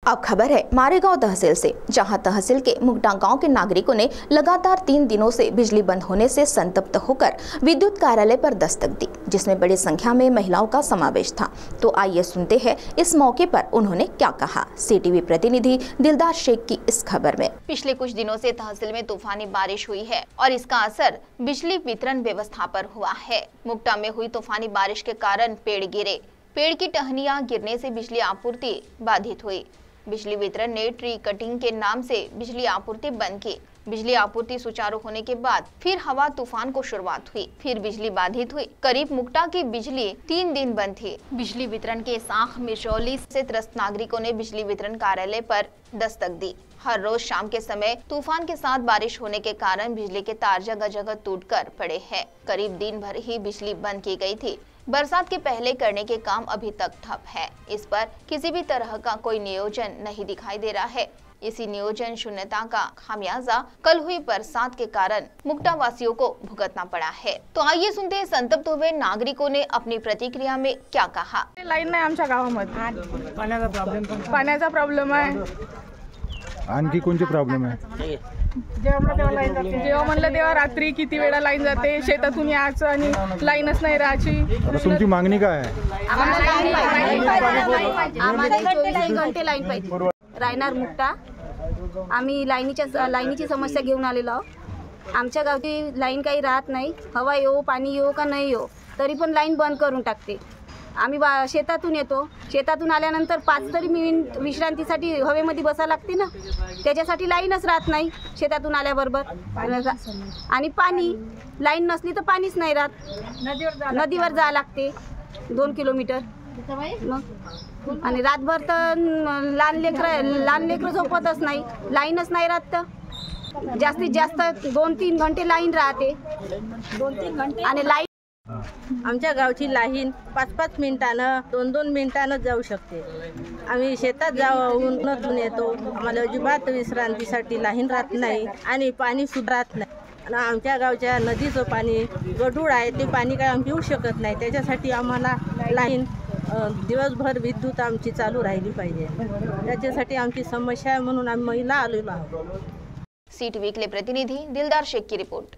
अब खबर है मारेगांव तहसील से, जहां तहसील के मुगटा गांव के नागरिकों ने लगातार 3 दिनों से बिजली बंद होने से संतप्त होकर विद्युत कार्यालय पर दस्तक दी, जिसमें बड़ी संख्या में महिलाओं का समावेश था। तो आइए सुनते हैं इस मौके पर उन्होंने क्या कहा। सीटीवी प्रतिनिधि दिलदार शेख की इस खबर में। पिछले कुछ दिनों से तहसील में तूफानी बारिश हुई है और इसका असर बिजली वितरण व्यवस्था पर हुआ है। मुगटा में हुई तूफानी बारिश के कारण पेड़ गिरे, पेड़ की टहनियां गिरने से बिजली आपूर्ति बाधित हुई। बिजली वितरण ने ट्री कटिंग के नाम से बिजली आपूर्ति बंद की। बिजली आपूर्ति सुचारू होने के बाद फिर हवा तूफान को शुरुआत हुई, फिर बिजली बाधित हुई। करीब मुगटा की बिजली 3 दिन बंद थी। बिजली वितरण के साख मिर्चौली से त्रस्त नागरिकों ने बिजली वितरण कार्यालय पर दस्तक दी। हर रोज शाम के समय तूफान के साथ बारिश होने के कारण बिजली के तार जगह जगह टूटकर पड़े हैं। करीब दिन भर ही बिजली बंद की गई थी। बरसात के पहले करने के काम अभी तक ठप है। इस पर किसी भी तरह का कोई नियोजन नहीं दिखाई दे रहा है। इसी नियोजन शून्यता का खामियाजा कल हुई बरसात के कारण मुगटा वासियों को भुगतना पड़ा है। तो आइए सुनते हैं संतप्त हुए नागरिकों ने अपनी प्रतिक्रिया में क्या कहा। लाईन नाही आमच्या गावामध्ये, पाण्याचा प्रॉब्लेम आहे। आणखी कोणते प्रॉब्लेम आहे? जेव्हा म्हणलं तेव्हा रात्री किती वेळा लाईन जाते, शेतातून यायचं आणि लाईनच नाही राहायची। आता तुमची मागणी काय आहे? आम्हाला 24 घंटे लाईन पाहिजे। रायनार मुगटा आम्ही लाईनीची समस्या घेऊन आलेलो आहोत। आमच्या गावची लाईन काही राहत नाही, हवा येऊ पाणी येऊ का नाही येऊ तरी पण लाईन बंद करून टाकते। आम्ही शेतातून येतो, शेतातून आल्यानंतर 5 तरी मिनिट विश्रांतीसाठी हवेमध्ये बसायला लागते ना, त्याच्यासाठी लाईनच राहत नाही शेतातून आल्याबरोबर। आणि पाणी लाईन नसली तर पाणीच नाही राहत, नदीवर जावं लागते 2 किलोमीटर। मग आणि रातभर तर लहान लेकरं झोपतच नाही, लाईनच नाही राहत तर जास्तीत जास्त 2-3 घंटे लाईन राहते, 2-3 घंटे। आणि लाईन आमच्या गावची लाईन 5-5 मिनिटानं 2-2 मिनिटानं जाऊ शकते। आम्ही शेतात जाऊन येतो, आम्हाला अजिबात विश्रांतीसाठी लाईन राहत नाही आणि पाणी सुद्धा राहत नाही। आणि आमच्या गावच्या नदीचं पाणी गढूळ आहे, ते पाणी काय आम्ही पिऊ शकत नाही। त्याच्यासाठी आम्हाला लाईन दिवसभर विद्युत आमची चालू राहिली पाहिजे। त्याच्यासाठी आमची समस्या आहे, म्हणून आम्ही महिला आलेलो आहोत। सीटीवी के लिए प्रतिनिधि दिलदार शेख की रिपोर्ट।